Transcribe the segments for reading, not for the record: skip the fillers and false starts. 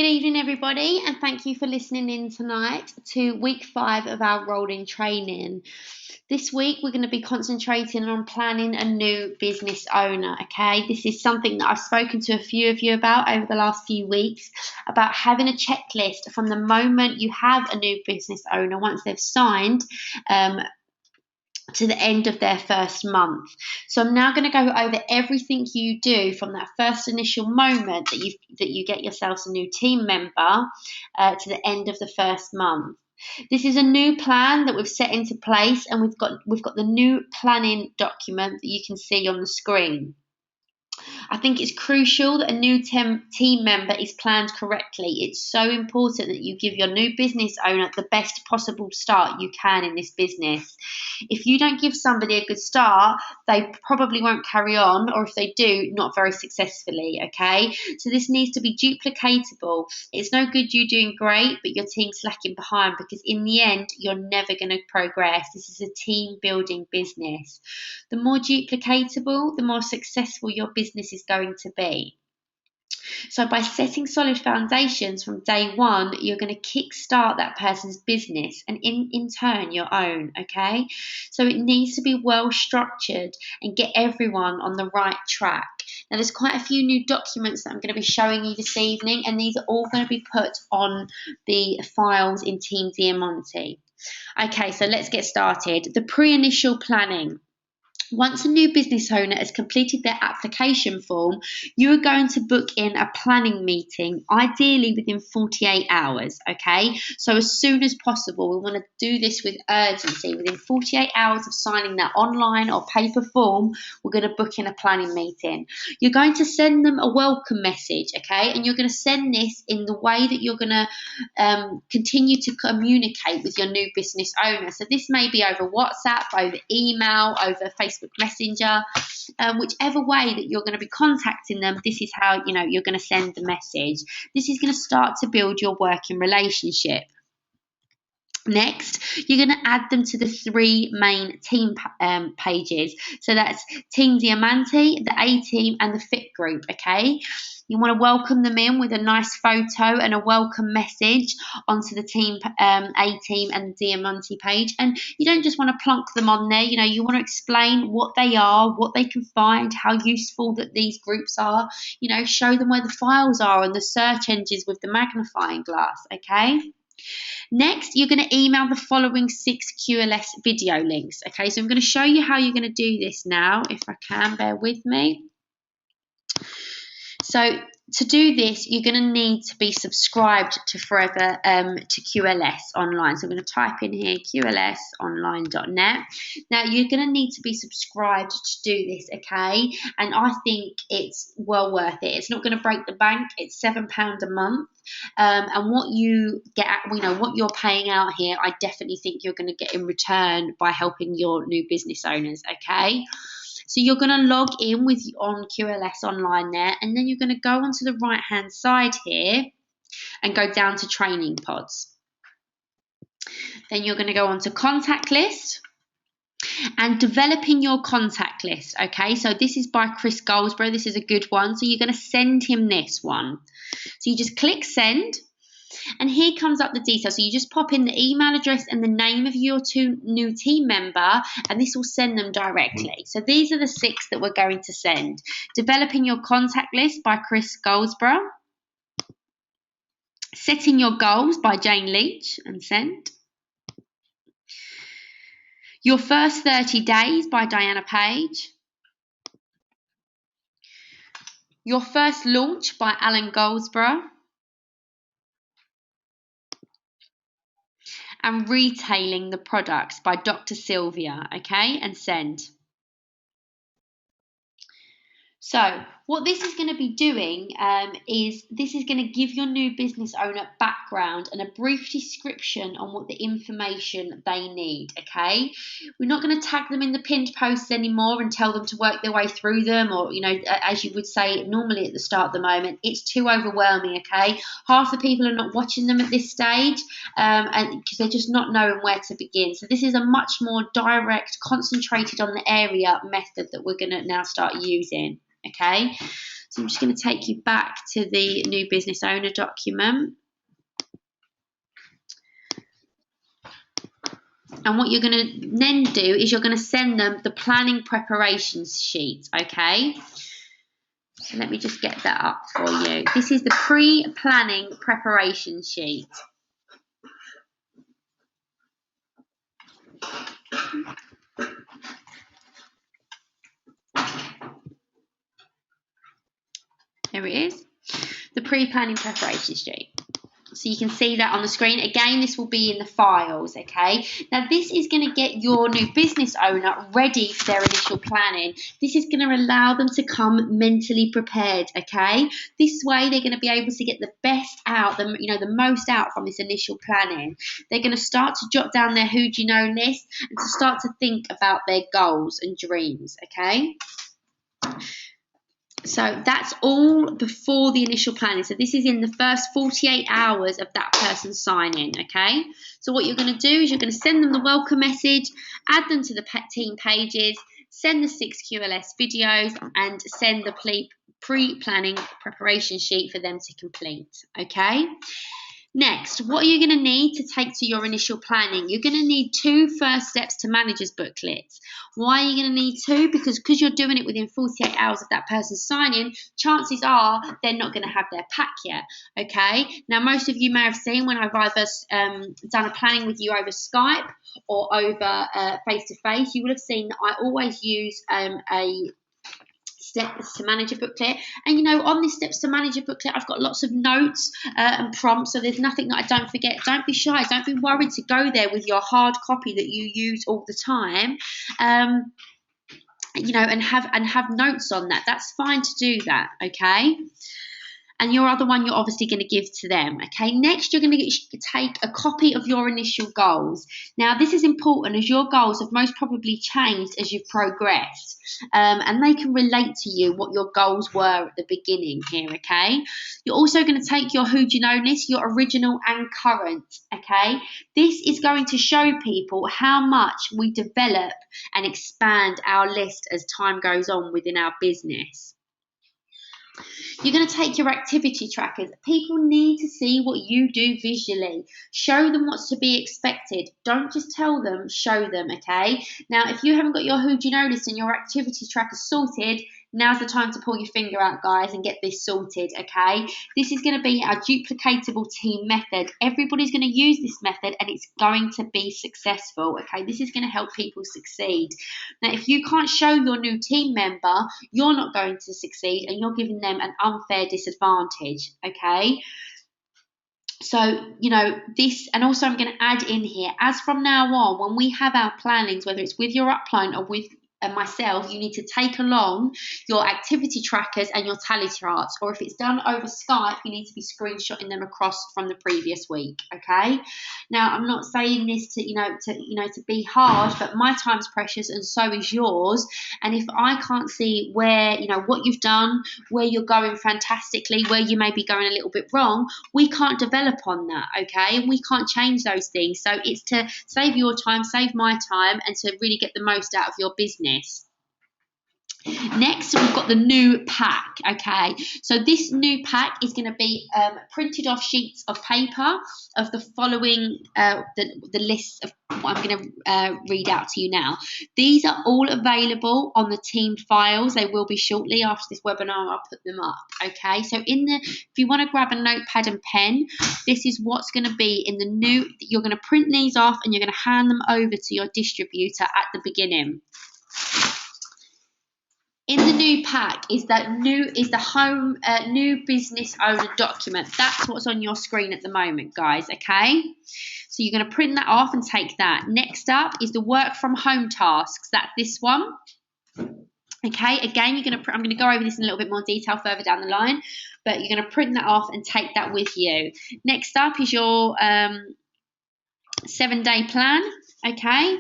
Good evening, everybody, and thank you for listening in tonight to week 5 of our rolling training. This week, we're going to be concentrating on planning a new business owner, okay? This is something that I've spoken to a few of you about over the last few weeks, about having a checklist from the moment you have a new business owner, once they've signed, to the end of their first month. So I'm now going to go over everything you do from that first initial moment that you get yourselves a new team member to the end of the first month. This is a new plan that we've set into place, and we've got the new planning document that you can see on the screen. I think it's crucial that a new team member is planned correctly. It's so important that you give your new business owner the best possible start you can in this business. If you don't give somebody a good start, they probably won't carry on, or if they do, not very successfully, okay? So this needs to be duplicatable. It's no good you doing great, but your team's lacking behind, because in the end, you're never going to progress. This is a team building business. The more duplicatable, the more successful your business is going to be. So by setting solid foundations from day one, you're going to kickstart that person's business, and in turn your own, okay? So it needs to be well structured and get everyone on the right track. Now there's quite a few new documents that I'm going to be showing you this evening, and these are all going to be put on the files in Team Diamante. Okay, so let's get started. The pre-initial planning. Once a new business owner has completed their application form, you are going to book in a planning meeting, ideally within 48 hours, okay? So as soon as possible, we want to do this with urgency. Within 48 hours of signing that online or paper form, we're going to book in a planning meeting. You're going to send them a welcome message, okay? And you're going to send this in the way that you're going to continue to communicate with your new business owner. So this may be over WhatsApp, over email, over Facebook Messenger, whichever way that you're going to be contacting them. This is how you're going to send the message. This is going to start to build your working relationship. Next, you're going to add them to the 3 main team pages. So that's Team Diamante, the A team, and the Fit group, okay? You want to welcome them in with a nice photo and a welcome message onto the Team A team and the Diamante page. And you don't just want to plonk them on there. You want to explain what they are, what they can find, how useful that these groups are. Show them where the files are and the search engines with the magnifying glass, okay? Next, you're going to email the following 6 QLS video links. Okay, so I'm going to show you how you're going to do this now, if I can, bear with me. So to do this, you're going to need to be subscribed to Forever to QLS Online. So I'm going to type in here qlsonline.net. Now you're going to need to be subscribed to do this, okay? And I think it's well worth it. It's not going to break the bank. It's £7 a month. And what you get, what you're paying out here, I definitely think you're going to get in return by helping your new business owners, okay? So you're going to log in on QLS Online there, and then you're going to go onto the right-hand side here and go down to Training Pods. Then you're going to go on to Contact List and developing your contact list, okay? So this is by Chris Goldsborough. This is a good one. So you're going to send him this one. So you just click Send. And here comes up the details. So you just pop in the email address and the name of your new team member, and this will send them directly. So these are the 6 that we're going to send. Developing your contact list by Chris Goldsborough. Setting your goals by Jane Leach, and send. Your first 30 days by Diana Page. Your first launch by Alan Goldsborough. And retailing the products by Dr. Sylvia, okay, and send. So what this is going to be doing is this is going to give your new business owner background and a brief description on what the information they need, okay? We're not going to tag them in the pinned posts anymore and tell them to work their way through them, or, as you would say normally at the start of the moment. It's too overwhelming, okay? Half the people are not watching them at this stage and because they're just not knowing where to begin. So this is a much more direct, concentrated on the area method that we're going to now start using. Okay, So I'm just going to take you back to the new business owner document. And what you're going to then do is you're going to send them the planning preparation sheet, okay? So let me just get that up for you. This is the pre-planning preparation sheet. There it is, the pre-planning preparation sheet. So you can see that on the screen. Again, this will be in the files, okay? Now, this is going to get your new business owner ready for their initial planning. This is going to allow them to come mentally prepared, okay? This way, they're going to be able to get the best out, the most out from this initial planning. They're going to start to jot down their who do you know list and to start to think about their goals and dreams, okay? So that's all before the initial planning. So this is in the first 48 hours of that person signing, okay? So what you're going to do is you're going to send them the welcome message, add them to the team pages, send the 6 QLS videos, and send the pre-planning preparation sheet for them to complete, okay? Next, what are you going to need to take to your initial planning? You're going to need 2 first steps to managers booklets. Why are you going to need 2? Because you're doing it within 48 hours of that person signing, chances are they're not going to have their pack yet, okay? Now, most of you may have seen when I've either done a planning with you over Skype or over face-to-face, you will have seen that I always use a steps to manager booklet, and on this steps to manager booklet I've got lots of notes and prompts, so there's nothing that I don't forget. Don't be shy, don't be worried to go there with your hard copy that you use all the time, and have notes on that. That's fine to do that, okay? And your other one you're obviously going to give to them, okay? Next, you're going to take a copy of your initial goals. Now, this is important as your goals have most probably changed as you've progressed, and they can relate to you what your goals were at the beginning here, okay? You're also going to take your who do you know list, your original and current, okay? This is going to show people how much we develop and expand our list as time goes on within our business. You're going to take your activity trackers. People need to see what you do visually. Show them what's to be expected. Don't just tell them, show them, okay? Now, if you haven't got your who do you know list and your activity trackers sorted, now's the time to pull your finger out, guys, and get this sorted, okay? This is going to be our duplicatable team method. Everybody's going to use this method and it's going to be successful, okay? This is going to help people succeed. Now, if you can't show your new team member, you're not going to succeed and you're giving them an unfair disadvantage, okay? So, this, and also I'm going to add in here, as from now on, when we have our plannings, whether it's with your upline or with myself, you need to take along your activity trackers and your tally charts, or if it's done over Skype, you need to be screenshotting them across from the previous week, okay? Now, I'm not saying this to be hard, but my time's precious and so is yours, and if I can't see where, what you've done, where you're going fantastically, where you may be going a little bit wrong, we can't develop on that, okay? And we can't change those things. So it's to save your time, save my time, and to really get the most out of your business. Next, we've got the new pack, okay? So this new pack is going to be printed off sheets of paper of the following, the list of what I'm going to read out to you now. These are all available on the team files. They will be shortly after this webinar. I'll put them up, okay? So if you want to grab a notepad and pen, this is what's going to be in the new. You're going to print these off and you're going to hand them over to your distributor at the beginning. In the new pack is the home new business owner document. That's what's on your screen at the moment, guys, okay? So you're going to print that off and take that. Next up is the work from home tasks. That's this one. Okay, again, I'm going to go over this in a little bit more detail further down the line, but you're going to print that off and take that with you. Next up is your 7-day plan, okay?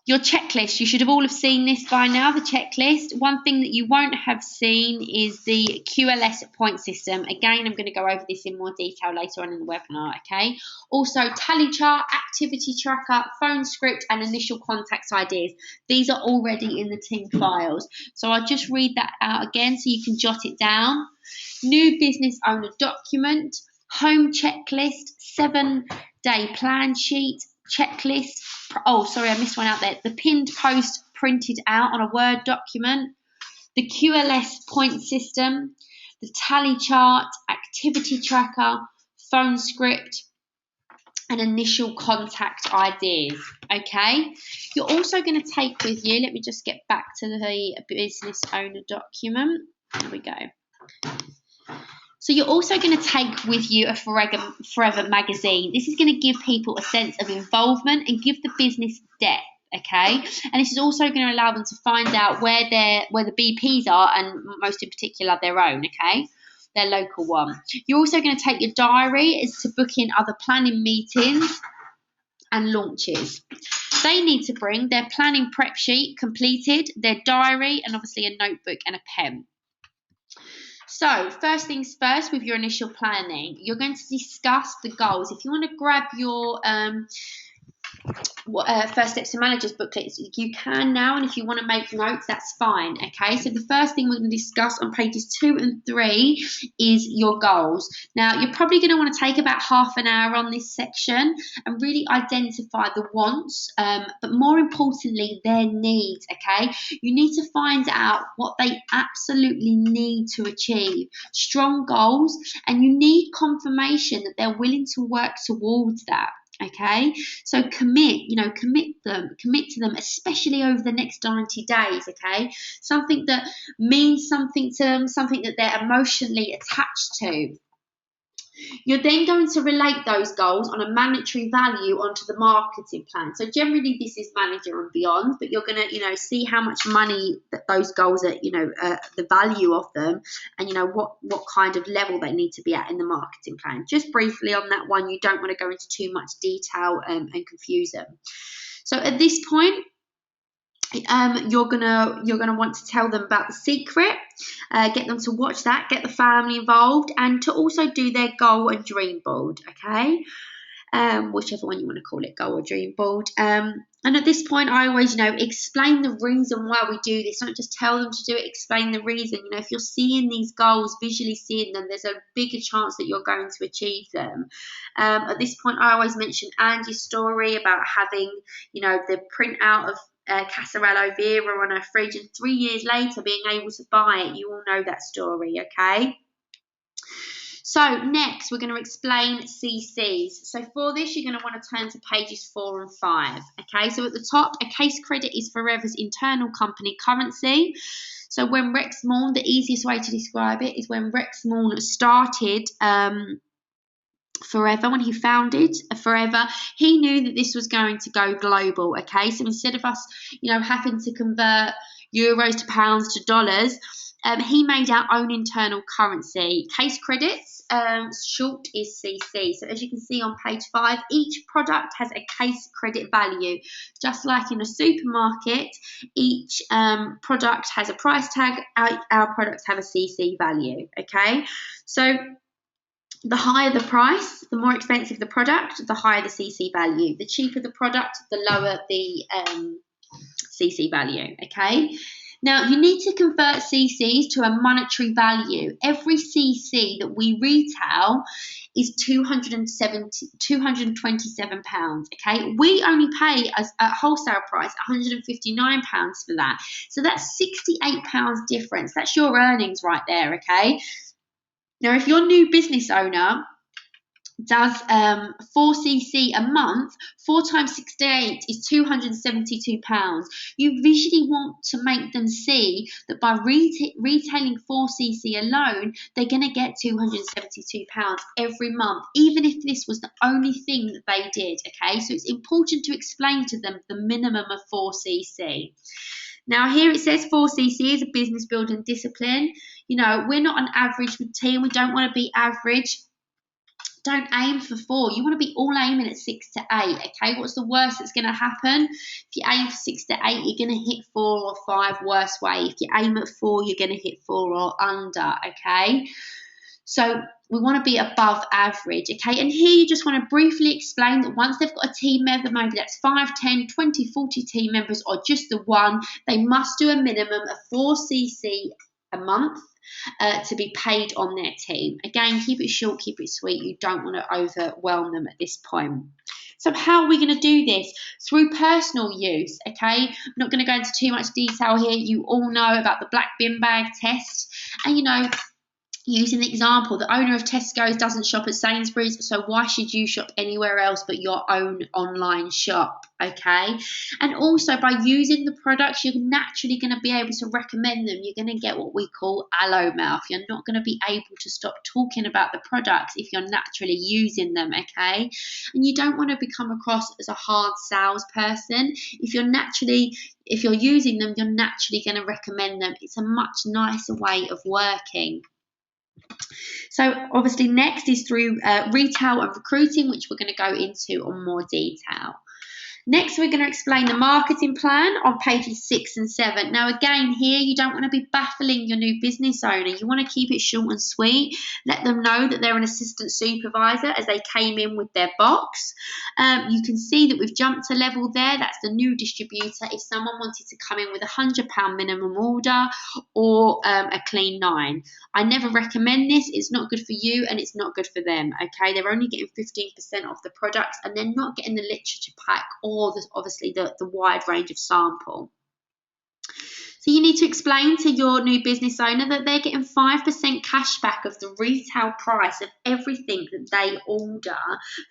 Your checklist, you should have all have seen this by now, the checklist. One thing that you won't have seen is the QLS point system. Again, I'm going to go over this in more detail later on in the webinar, okay? Also, tally chart, activity tracker, phone script, and initial contacts ideas. These are already in the team files. So I'll just read that out again so you can jot it down. New business owner document, home checklist, 7-day plan sheet, checklist. Oh, sorry, I missed one out there. The pinned post printed out on a Word document, the QLS point system, the tally chart, activity tracker, phone script, and initial contact ideas. Okay, you're also going to take with you, let me just get back to the business owner document. There we go. So you're also going to take with you a Forever magazine. This is going to give people a sense of involvement and give the business depth, okay? And this is also going to allow them to find out where the BPs are, and most in particular their own, okay? Their local one. You're also going to take your diary as to book in other planning meetings and launches. They need to bring their planning prep sheet completed, their diary, and obviously a notebook and a pen. So first things first, with your initial planning, you're going to discuss the goals. If you want to grab your First Steps to Managers booklets, you can now, and if you want to make notes, that's fine. Okay, so the first thing we're going to discuss on pages 2 and 3 is your goals. Now, you're probably going to want to take about half an hour on this section and really identify the wants, but more importantly, their needs. Okay, you need to find out what they absolutely need to achieve. Strong goals, and you need confirmation that they're willing to work towards that. Okay, so commit to them, especially over the next 90 days. Okay, something that means something to them, something that they're emotionally attached to. You're then going to relate those goals on a monetary value onto the marketing plan. So generally this is manager and beyond, but you're going to, see how much money that those goals are, the value of them, and, what kind of level they need to be at in the marketing plan. Just briefly on that one, you don't want to go into too much detail and confuse them. So at this point, you're gonna want to tell them about the secret, get them to watch that, get the family involved, and to also do their goal and dream board. Okay, whichever one you want to call it, goal or dream board. And at this point, I always, explain the reason why we do this. Don't just tell them to do it. Explain the reason. If you're seeing these goals, visually seeing them, there's a bigger chance that you're going to achieve them. At this point, I always mention Angie's story about having, the printout of Casarello Vera on her fridge, and 3 years later being able to buy it. You all know that story, okay? So next, we're going to explain CCs. So for this, you're going to want to turn to pages 4 and 5. Okay, so at the top, a case credit is Forever's internal company currency. So when Rex Morn, the easiest way to describe it is when Rex Morn started Forever, when he founded Forever, he knew that this was going to go global. Okay, so instead of us, having to convert euros to pounds to dollars, he made our own internal currency. Case credits, short is CC. So as you can see on page 5, each product has a case credit value. Just like in a supermarket, each product has a price tag. Our products have a CC value. Okay, so the higher the price, the more expensive the product, the higher the CC value. The cheaper the product, the lower the CC value, okay? Now, you need to convert CCs to a monetary value. Every CC that we retail is £227, okay? We only pay at wholesale price £159 for that. So that's £68 difference. That's your earnings right there, okay? Now, if your new business owner does 4cc a month, 4 times 68 is £272. You visually want to make them see that by retailing 4cc alone, they're going to get £272 every month, even if this was the only thing that they did. Okay, so it's important to explain to them the minimum of 4cc. Now, here it says 4cc is a business building discipline. We're not an average team. We don't want to be average. don't aim for 4. You want to be all aiming at 6 to 8, okay? What's the worst that's going to happen? If you aim for 6 to 8, you're going to hit 4 or 5, worst way. If you aim at 4, you're going to hit 4 or under, okay? So we want to be above average, okay? And here you just want to briefly explain that once they've got a team member, maybe that's 5, 10, 20, 40 team members, or just the one, they must do a minimum of 4cc a month to be paid on their team. Again, keep it short, keep it sweet. You don't want to overwhelm them at this point. So how are we going to do this? Through personal use, okay? I'm not going to go into too much detail here. You all know about the black bin bag test. And, you know, using the example, the owner of Tesco's doesn't shop at Sainsbury's, so why should you shop anywhere else but your own online shop, okay? And also, by using the products, you're naturally going to be able to recommend them. You're going to get what we call aloe mouth. You're not going to be able to stop talking about the products if you're naturally using them, okay? And you don't want to become across as a hard salesperson. If you're using them, you're naturally going to recommend them. It's a much nicer way of working. So obviously next is through retail and recruiting, which we're going to go into on more detail. Next, we're going to explain the marketing plan on pages 6 and 7. Now, again, here you don't want to be baffling your new business owner. You want to keep it short and sweet. Let them know that they're an assistant supervisor as they came in with their box. You can see that we've jumped a level there. That's the new distributor. If someone wanted to come in with £100 minimum order or a clean 9. I never recommend this. It's not good for you and it's not good for them, okay? They're only getting 15% off the products and they're not getting the literature pack or obviously the wide range of sample. So you need to explain to your new business owner that they're getting 5% cash back of the retail price of everything that they order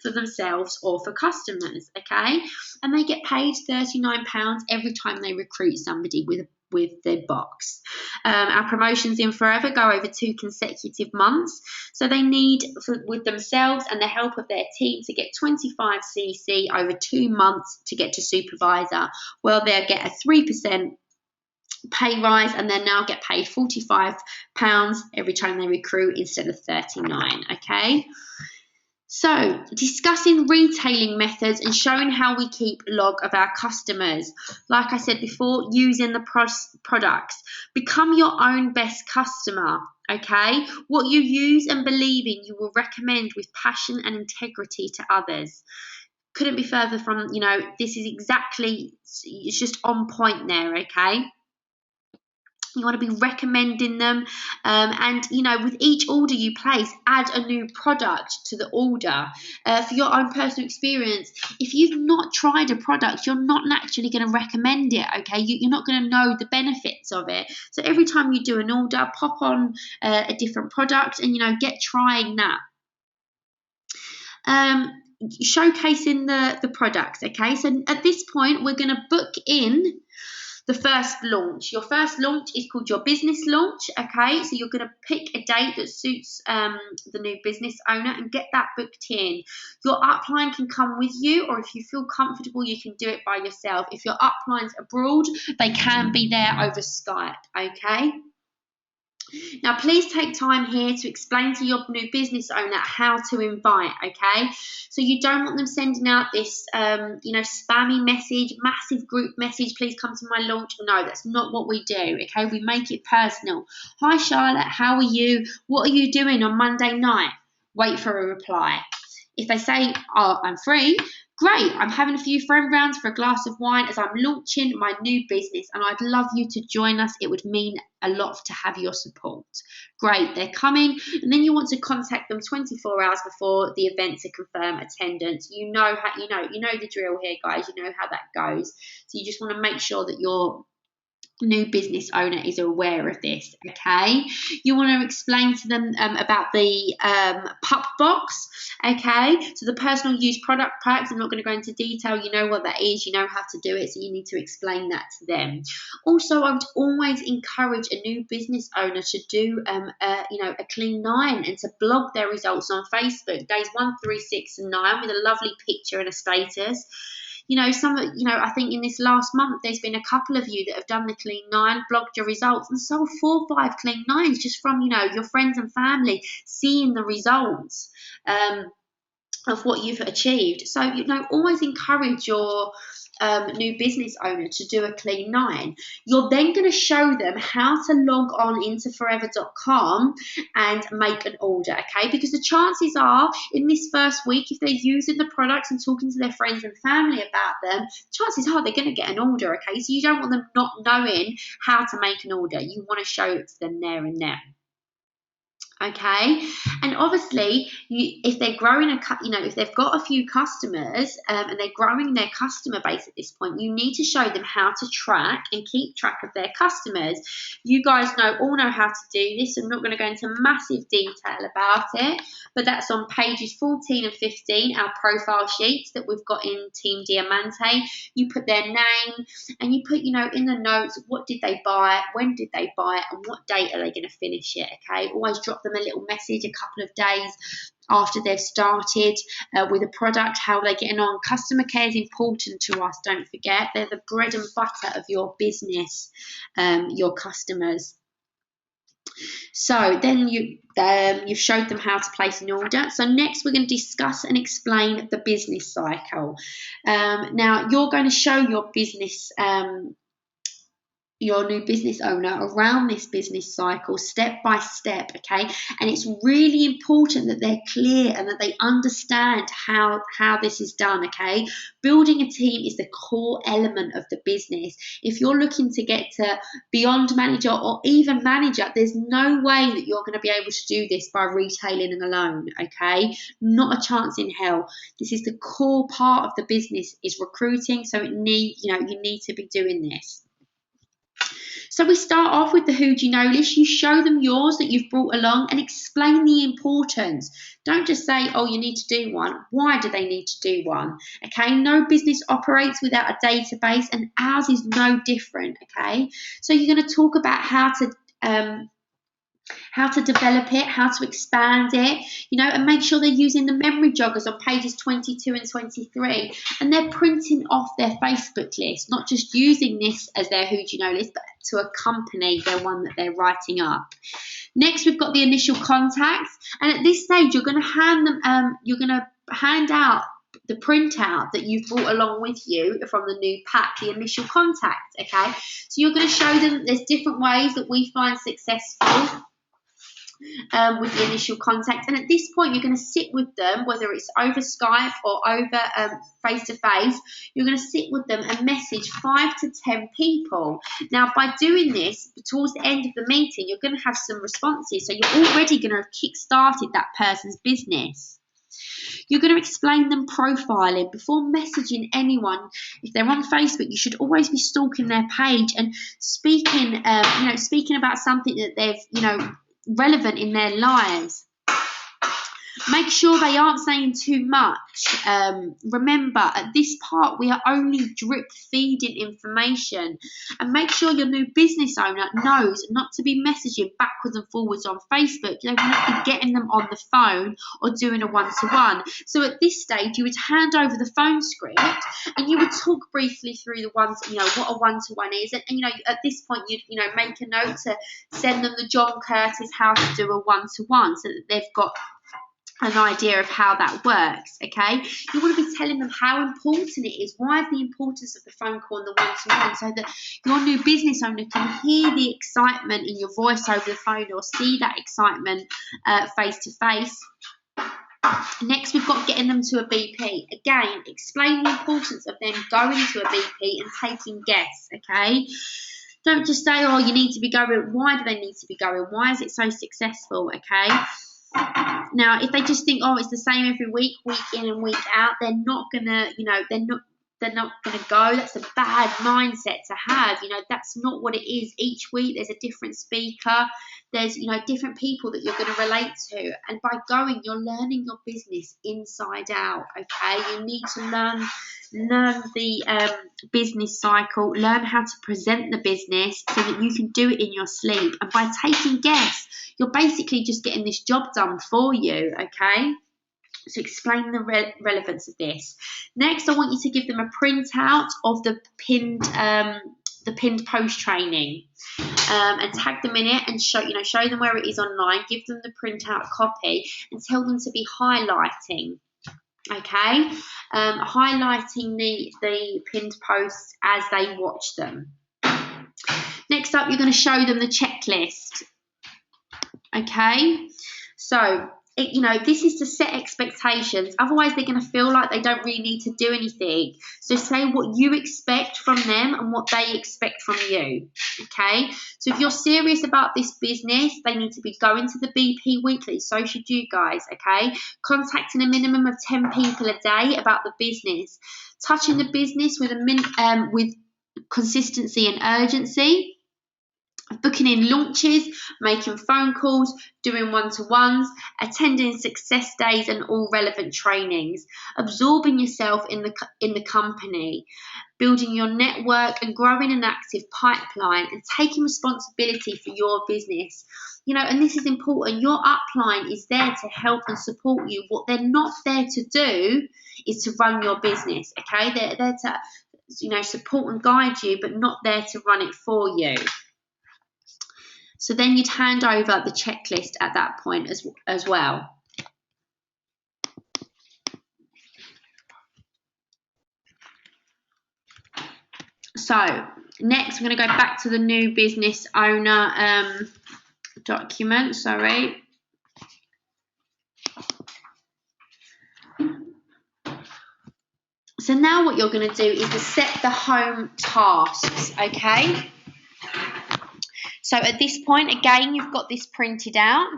for themselves or for customers, okay? And they get paid £39 every time they recruit somebody with their box. Our promotions in Forever go over 2 consecutive months, so they need, with themselves and the help of their team, to get 25cc over 2 months to get to supervisor. Well, they'll get a 3% pay rise and then now get paid £45 every time they recruit instead of 39, okay? So, discussing retailing methods and showing how we keep log of our customers. Like I said before, using the products. Become your own best customer, okay? What you use and believe in, you will recommend with passion and integrity to others. Couldn't be further from, you know, this is exactly, it's just on point there, okay? You want to be recommending them and, you know, with each order you place, add a new product to the order for your own personal experience. If you've not tried a product, you're not naturally going to recommend it, okay? You're not going to know the benefits of it. So every time you do an order, pop on a different product and, you know, get trying that. Showcasing the products, okay? So at this point, we're going to book in the first launch. Your first launch is called your business launch, okay? So you're going to pick a date that suits the new business owner and get that booked in. Your upline can come with you, or if you feel comfortable, you can do it by yourself. If your upline's abroad, they can be there over Skype, okay? Now, please take time here to explain to your new business owner how to invite, okay? So you don't want them sending out this, you know, spammy message, massive group message, please come to my launch. No, that's not what we do, okay? We make it personal. Hi, Charlotte, how are you? What are you doing on Monday night? Wait for a reply. If they say, oh, I'm free, great, I'm having a few friend rounds for a glass of wine as I'm launching my new business and I'd love you to join us. It would mean a lot to have your support. Great, they're coming. And then you want to contact them 24 hours before the event to confirm attendance. You know the drill here, guys. You know how that goes. So you just want to make sure that your new business owner is aware of this, okay? You want to explain to them about the pup box, okay? So the personal use product packs, I'm not going to go into detail. You know what that is, you know how to do it, so you need to explain that to them. Also, I would always encourage a new business owner to do a clean 9 and to blog their results on Facebook, days 1, 3, 6 and 9 with a lovely picture and a status. I think in this last month, there's been a couple of you that have done the clean 9, blogged your results and sold 4 or 5 clean 9s just from, your friends and family seeing the results. of what you've achieved. So, always encourage your new business owner to do a clean 9. You're then going to show them how to log on into forever.com and make an order, okay? Because the chances are in this first week, if they're using the products and talking to their friends and family about them, chances are they're going to get an order, okay? So you don't want them not knowing how to make an order. You want to show it to them there and then. Okay, and obviously, if they're growing if they've got a few customers and they're growing their customer base at this point, you need to show them how to track and keep track of their customers. You guys all know how to do this. I'm not going to go into massive detail about it, but that's on pages 14 and 15, our profile sheets that we've got in Team Diamante. You put their name and you put, in the notes, what did they buy, when did they buy it, and what date are they going to finish it, okay? Always drop them a little message a couple of days after they've started with a product. How are they getting on? Customer care is important to us, don't forget. They're the bread and butter of your business, your customers. So then you've showed them how to place an order. So next we're going to discuss and explain the business cycle. Now you're going to show your business your new business owner around this business cycle step by step, okay? And it's really important that they're clear and that they understand how this is done, okay? Building a team is the core element of the business. If you're looking to get to beyond manager or even manager, there's no way that you're going to be able to do this by retailing and alone, okay? Not a chance in hell. This is the core part of the business, is recruiting, so you need to be doing this. So we start off with the who do you know list. You show them yours that you've brought along and explain the importance. Don't just say, oh, you need to do one. Why do they need to do one? Okay, no business operates without a database, and ours is no different, okay? So you're going to talk about how to develop it, how to expand it, and make sure they're using the memory joggers on pages 22 and 23, and they're printing off their Facebook list, not just using this as their who do you know list, but to accompany their one that they're writing up. Next, we've got the initial contacts, and at this stage, you're going to hand out the printout that you've brought along with you from the new pack, the initial contact, okay? So you're going to show them that there's different ways that we find successful with the initial contact, and at this point you're going to sit with them, whether it's over Skype or over face-to-face. You're going to sit with them and message 5 to 10 people. Now, by doing this, towards the end of the meeting, you're going to have some responses, so you're already going to have kick-started that person's business. You're going to explain them profiling before messaging anyone. If they're on Facebook, you should always be stalking their page and speaking about something that they've, relevant in their lives. Make sure they aren't saying too much. Remember, at this part, we are only drip feeding information. And make sure your new business owner knows not to be messaging backwards and forwards on Facebook. You don't want to be getting them on the phone or doing a one-to-one. So at this stage, you would hand over the phone script and you would talk briefly through the ones, what a one-to-one is. And at this point, you'd, make a note to send them the John Curtis how to do a one-to-one, so that they've got an idea of how that works, okay? You want to be telling them how important it is. Why is the importance of the phone call and the one-to-one, so that your new business owner can hear the excitement in your voice over the phone or see that excitement face-to-face. Next, we've got getting them to a BP. Again, explain the importance of them going to a BP and taking guests, okay? Don't just say, oh, you need to be going. Why do they need to be going? Why is it so successful, okay? Now, if they just think, oh, it's the same every week in and week out, they're not gonna, they're not gonna go. That's a bad mindset to have. That's not what it is. Each week there's a different speaker. There's, different people that you're going to relate to. And by going, you're learning your business inside out, okay? You need to learn the business cycle, learn how to present the business so that you can do it in your sleep. And by taking guests, you're basically just getting this job done for you, okay? So explain the relevance of this. Next, I want you to give them a printout of the pinned post training, and tag them in it and show them where it is online. Give them the printout copy and tell them to be highlighting okay? Highlighting the pinned posts as they watch them. Next up, you're going to show them the checklist, okay? So, this is to set expectations. Otherwise, they're going to feel like they don't really need to do anything. So say what you expect from them and what they expect from you, okay? So if you're serious about this business, they need to be going to the BP weekly. So should you guys, okay? Contacting a minimum of 10 people a day about the business. Touching the business with with consistency and urgency. Booking in launches, making phone calls, doing one-to-ones, attending success days and all relevant trainings, absorbing yourself in the company, building your network and growing an active pipeline, and taking responsibility for your business. And this is important. Your upline is there to help and support you. What they're not there to do is to run your business, okay? They're there to, support and guide you, but not there to run it for you. So then you'd hand over the checklist at that point as well. So next, we're going to go back to the new business owner document. Sorry. So now what you're going to do is to set the home tasks, okay? So at this point, again, you've got this printed out.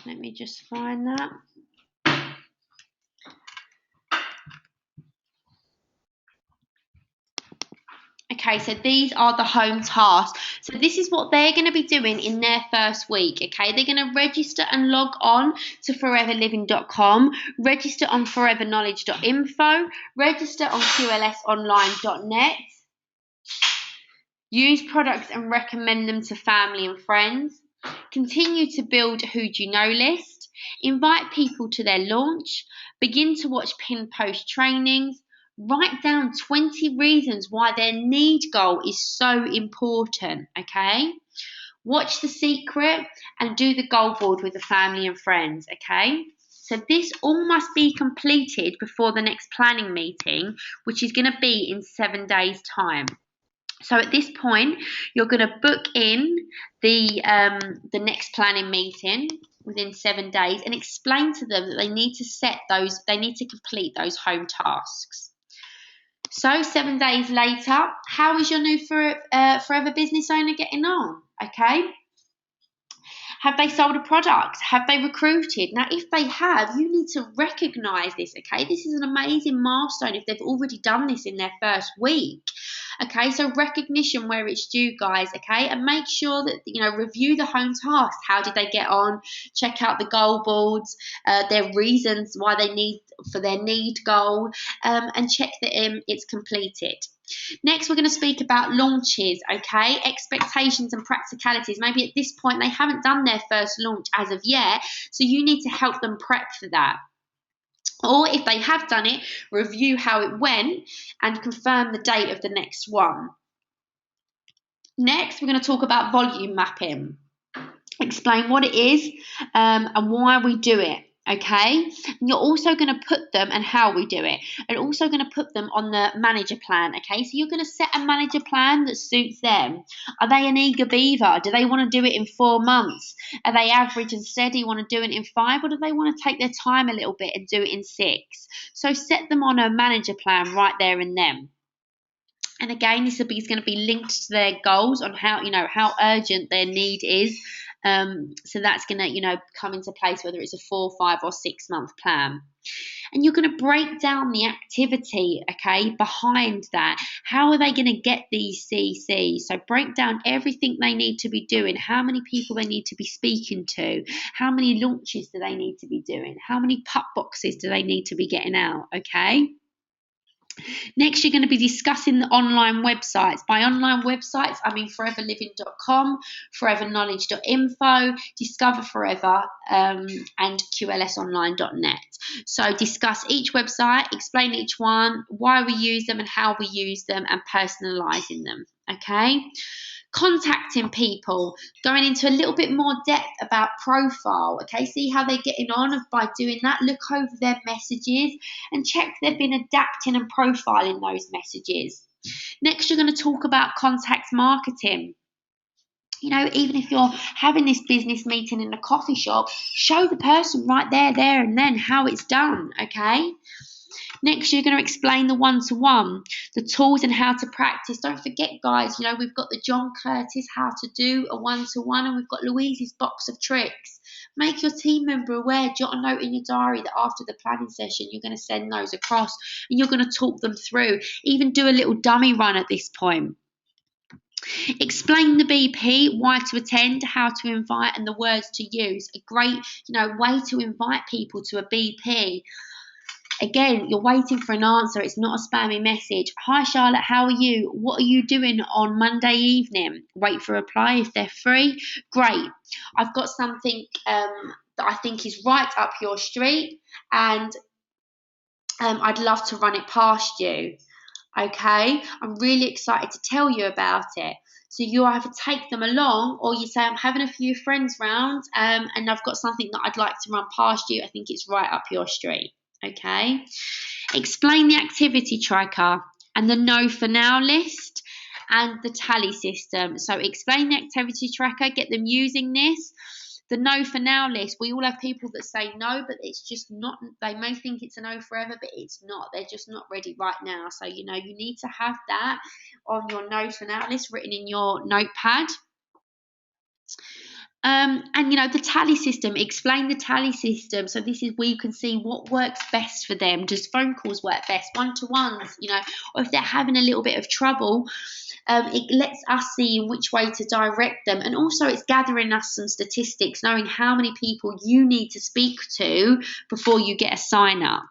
Let me just find that. Okay, so these are the home tasks. So this is what they're going to be doing in their first week, okay? They're going to register and log on to foreverliving.com, register on foreverknowledge.info, register on qlsonline.net, use products and recommend them to family and friends, continue to build who do you know list, invite people to their launch, begin to watch pin post trainings, write down 20 reasons why their need goal is so important, okay? Watch The Secret and do the goal board with the family and friends, okay? So this all must be completed before the next planning meeting, which is going to be in 7 days' time. So at this point, you're going to book in the next planning meeting within 7 days and explain to them that they need to complete those home tasks. So 7 days later, how is your new forever business owner getting on? Okay. Have they sold a product? Have they recruited? Now, if they have, you need to recognise this, okay? This is an amazing milestone if they've already done this in their first week. Okay, so recognition where it's due, guys, okay? And make sure that, review the home tasks. How did they get on? Check out the goal boards, their reasons why they need for their need goal, and check that it's completed. Next, we're going to speak about launches, okay? Expectations and practicalities. Maybe at this point they haven't done their first launch as of yet, so you need to help them prep for that. Or if they have done it, review how it went and confirm the date of the next one. Next, we're going to talk about volume mapping. Explain what it is and why we do it. Okay, and you're also going to put them and how we do it, and also going to put them on the manager plan. Okay, so you're going to set a manager plan that suits them. Are they an eager beaver? Do they want to do it in 4 months? Are they average and steady, want to do it in 5, or do they want to take their time a little bit and do it in 6? So set them on a manager plan right there and then. And again, this is going to be linked to their goals on how urgent their need is. So that's going to, come into place, whether it's a 4, 5, or 6 month plan. And you're going to break down the activity, okay, behind that. How are they going to get these CCs? So break down everything they need to be doing, how many people they need to be speaking to, how many launches do they need to be doing, how many pup boxes do they need to be getting out, okay? Next, you're going to be discussing the online websites. By online websites, I mean foreverliving.com, foreverknowledge.info, Discover Forever, and qlsonline.net. So discuss each website, explain each one, why we use them and how we use them, and personalising them. Okay. Contacting people, going into a little bit more depth about profile, okay? See how they're getting on by doing that. Look over their messages and check they've been adapting and profiling those messages. Next, you're going to talk about contact marketing. You know, even if you're having this business meeting in a coffee shop, show the person right there and then how it's done, okay? Next, you're going to explain the one-to-one, the tools and how to practice. Don't forget, guys, you know, we've got the John Curtis how to do a one-to-one, and we've got Louise's box of tricks. Make your team member aware, jot a note in your diary that after the planning session, you're going to send those across and you're going to talk them through. Even do a little dummy run at this point. Explain the BP, why to attend, how to invite, and the words to use. A great, way to invite people to a BP. Again, you're waiting for an answer. It's not a spammy message. Hi, Charlotte, how are you? What are you doing on Monday evening? Wait for a reply if they're free. Great. I've got something that I think is right up your street, and I'd love to run it past you. Okay, I'm really excited to tell you about it. So you either take them along, or you say, I'm having a few friends round, and I've got something that I'd like to run past you. I think it's right up your street. Okay, explain the activity tracker and the no for now list and the tally system. So explain the activity tracker, get them using this. The no for now list, we all have people that say no, but it's just not, they may think it's a no forever, but it's not. They're just not ready right now. So, you need to have that on your no for now list written in your notepad. And the tally system, explain the tally system. So this is where you can see what works best for them. Does phone calls work best, one-to-ones, or if they're having a little bit of trouble, it lets us see in which way to direct them. And also it's gathering us some statistics, knowing how many people you need to speak to before you get a sign up.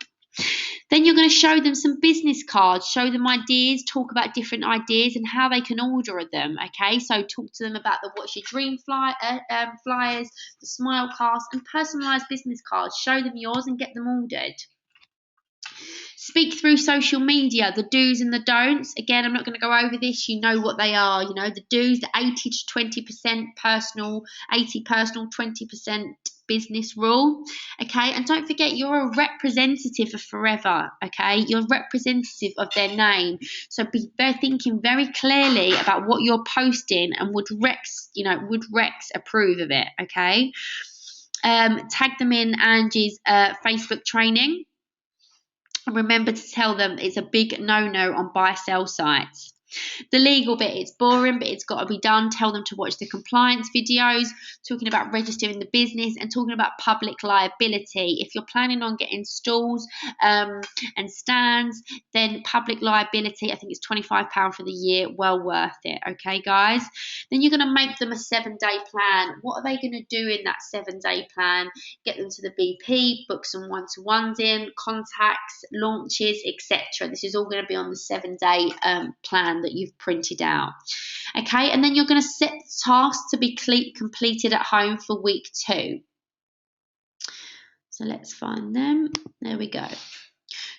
Then you're going to show them some business cards, show them ideas, talk about different ideas and how they can order them, okay? So talk to them about the What's Your Dream flyers, the smile cards, and personalised business cards. Show them yours and get them ordered. Speak through social media, the do's and the don'ts. Again, I'm not going to go over this. You know what they are. The do's, the 80 to 20% personal, 80 personal, 20% business rule. Okay, and don't forget, you're a representative of Forever. Okay, you're representative of their name. So be thinking very clearly about what you're posting, and would Rex approve of it? Okay, tag them in Angie's Facebook training. And remember to tell them it's a big no-no on buy-sell sites. The legal bit, it's boring, but it's got to be done. Tell them to watch the compliance videos, talking about registering the business and talking about public liability. If you're planning on getting stalls and stands, then public liability, I think it's £25 for the year, well worth it. Okay, guys? Then you're going to make them a 7-day plan. What are they going to do in that 7-day plan? Get them to the BP, book some one-to-ones in, contacts, launches, etc. This is all going to be on the 7-day plan that you've printed out. Okay, and then you're going to set the tasks to be completed at home for week 2. So let's find them. There we go.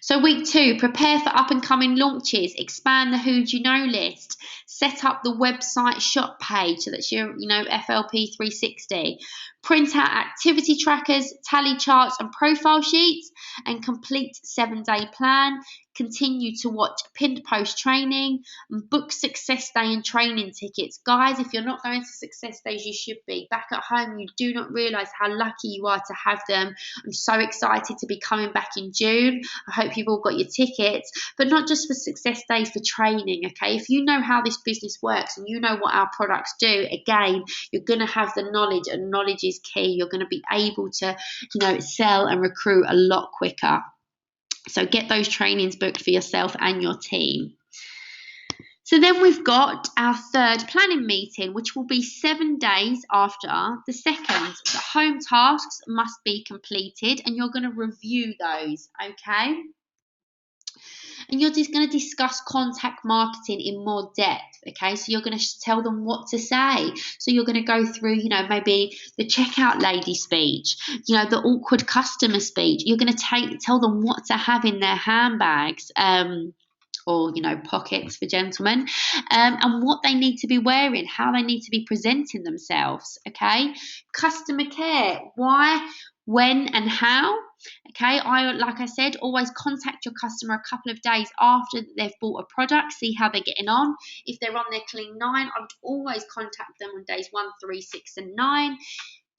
So week 2, prepare for up and coming launches, expand the who do you know list, set up the website shop page, so that's your FLP 360, print out activity trackers, tally charts and profile sheets, and complete 7-day plan. Continue to watch pinned post training and book success day and training tickets. Guys, if you're not going to success days, you should be. Back at home, you do not realise how lucky you are to have them. I'm so excited to be coming back in June. I hope you've all got your tickets, but not just for success days, for training, okay? If you know how this business works and you know what our products do, again, you're going to have the knowledge, and knowledge is key. You're going to be able to, sell and recruit a lot quicker. So get those trainings booked for yourself and your team. So then we've got our 3rd planning meeting, which will be 7 days after the 2nd. The home tasks must be completed, and you're going to review those, okay? And you're just going to discuss contact marketing in more depth, okay? So you're going to tell them what to say. So you're going to go through, maybe the checkout lady speech, the awkward customer speech. You're going to tell them what to have in their handbags, or, you know, pockets for gentlemen, and what they need to be wearing, how they need to be presenting themselves, okay? Customer care, why, when, and how. Okay, like I said, always contact your customer a couple of days after they've bought a product, see how they're getting on. If they're on their clean 9, I would always contact them on days 1, 3, 6, and 9.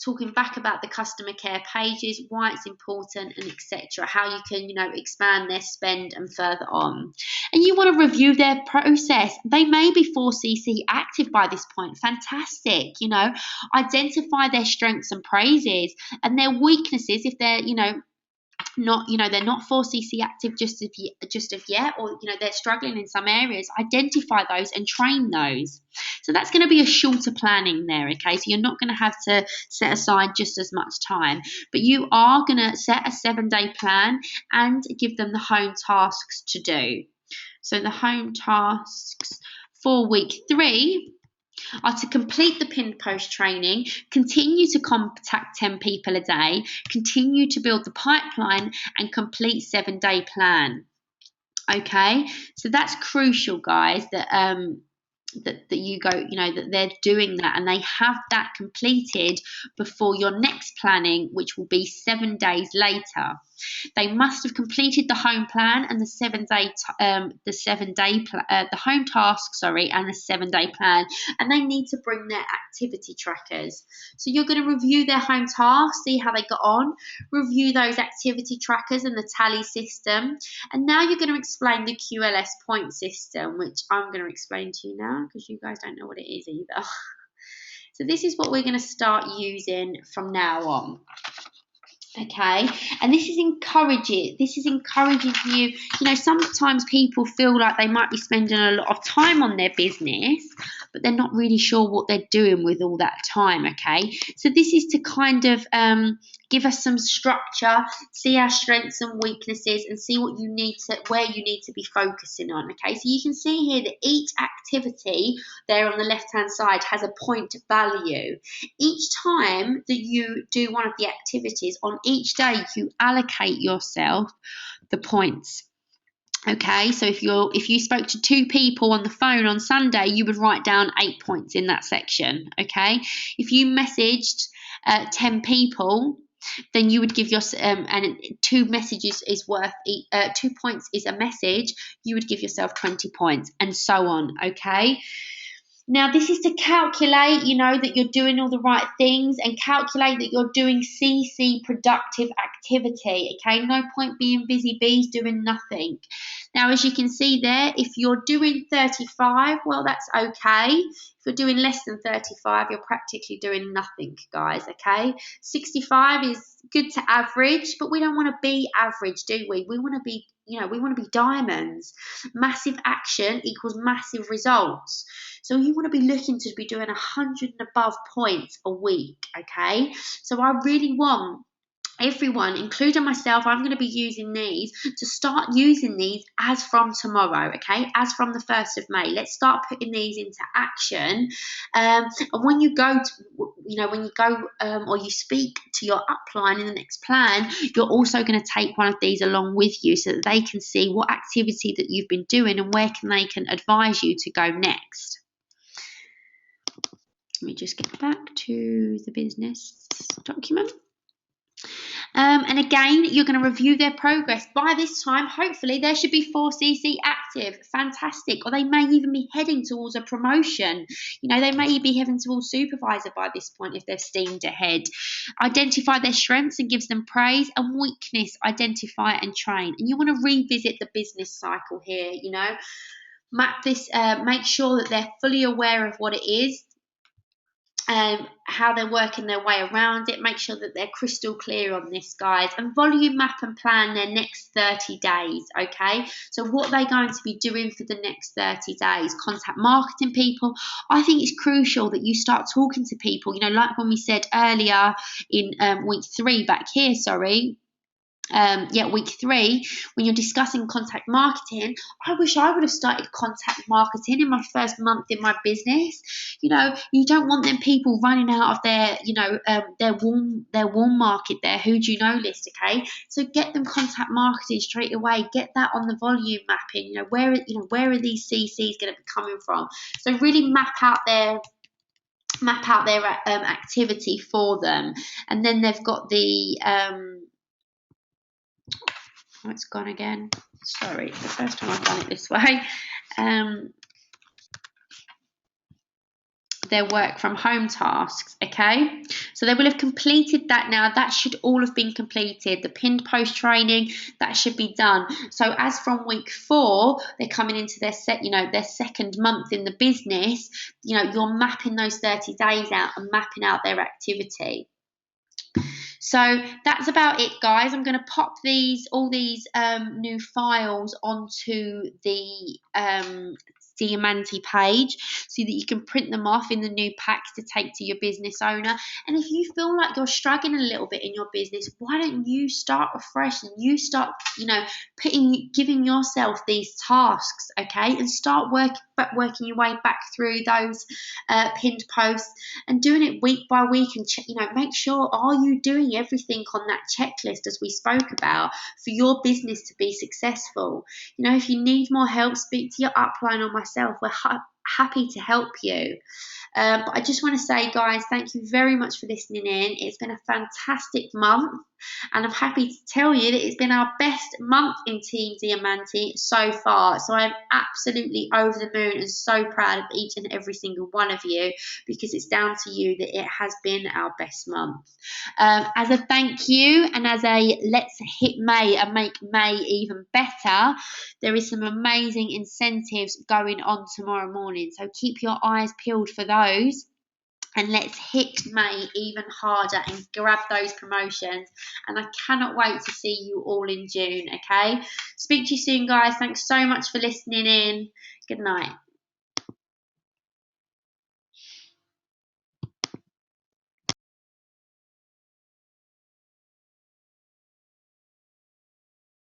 Talking back about the customer care pages, why it's important, and etc. How you can, you know, expand their spend and further on. And you want to review their process. They may be 4cc active by this point. Fantastic. You know, identify their strengths and praises and their weaknesses if they're, you know, they're not 4cc active just of yet, or, you know, they're struggling in some areas. Identify those and train those. So that's going to be a shorter planning there, okay? So you're not going to have to set aside just as much time, but you are going to set a 7-day plan and give them the home tasks to do. So the home tasks for week 3 are to complete the pinned post training, continue to contact 10 people a day, continue to build the pipeline, and complete 7-day plan. Okay, so that's crucial, guys, that you go, you know, that they're doing that and they have that completed before your next planning, which will be 7 days later. They must have completed the home plan and the 7-day the home task, and the 7-day plan, and they need to bring their activity trackers. So you're going to review their home tasks, see how they got on, review those activity trackers and the tally system, and now you're going to explain the QLS point system, which I'm going to explain to you now because you guys don't know what it is either. So this is what we're going to start using from now on. Okay, and this is encouraging you. You know, sometimes people feel like they might be spending a lot of time on their business, but they're not really sure what they're doing with all that time. Okay, so this is to kind of give us some structure, see our strengths and weaknesses, and see what you need to, where you need to be focusing on. Okay, so you can see here that each activity there on the left hand side has a point value. Each time that you do one of the activities on each day, you allocate yourself the points. Okay, so if you spoke to 2 people on the phone on Sunday, you would write down 8 points in that section. Okay, if you messaged 10 people, then you would give your and 2 messages is worth 2 points is a message. You would give yourself 20 points, and so on. Okay. Now, this is to calculate, you know, that you're doing all the right things and calculate that you're doing CC productive activity, okay? No point being busy bees doing nothing. Now, as you can see there, if you're doing 35, well, that's okay. If you're doing less than 35, you're practically doing nothing, guys, okay? 65 is good to average, but we don't want to be average, do we? We want to be, you know, we want to be diamonds. Massive action equals massive results. So you want to be looking to be doing 100 and above points a week, okay? So I really want everyone, including myself, I'm going to be using these to start using these as from tomorrow, okay? As from the 1st of May. Let's start putting these into action. And when you go to, you know, when you go or you speak to your upline in the next plan, you're also going to take one of these along with you so that they can see what activity that you've been doing and where they can advise you to go next. Let me just get back to the business document. And again, you're going to review their progress. By this time, hopefully, there should be 4cc active. Fantastic. Or they may even be heading towards a promotion. You know, they may be heading towards supervisor by this point if they've steamed ahead. Identify their strengths and gives them praise, and weakness, identify and train. And you want to revisit the business cycle here, you know. Map this, make sure that they're fully aware of what it is. How they're working their way around it. Make sure that they're crystal clear on this, guys, and volume map and plan their next 30 days, okay? So what they're going to be doing for the next 30 days. Contact marketing people. I think it's crucial that you start talking to people, you know, like when we said earlier in week 3 back here, week 3, when you're discussing contact marketing, I wish I would have started contact marketing in my first month in my business. You don't want them people running out of their, their warm market, their who do you know list, okay? So get them contact marketing straight away. Get that on the volume mapping. Where are these CCs going to be coming from? So really map out their activity for them. And then they've got the oh, it's gone again. Sorry, it's the first time I've done it this way. Their work from home tasks, okay? So they will have completed that now. That should all have been completed. The pinned post training, that should be done. So as from week 4, they're coming into their second month in the business, you're mapping those 30 days out and mapping out their activity. So that's about it, guys. I'm going to pop all these new files onto the Diamante page so that you can print them off in the new packs to take to your business owner. And if you feel like you're struggling a little bit in your business, why don't you start afresh and you start, giving yourself these tasks, okay, and start working your way back through those pinned posts and doing it week by week, and make sure, are you doing everything on that checklist as we spoke about for your business to be successful? If you need more help, speak to your upline or myself. We're happy to help you. But I just want to say, guys, thank you very much for listening in. It's been a fantastic month, and I'm happy to tell you that it's been our best month in Team Diamante so far. So I'm absolutely over the moon and so proud of each and every single one of you, because it's down to you that it has been our best month. As a thank you and as a let's hit May and make May even better, there is some amazing incentives going on tomorrow morning. So keep your eyes peeled for those. And let's hit May even harder and grab those promotions. And I cannot wait to see you all in June, okay? Speak to you soon, guys. Thanks so much for listening in. Good night.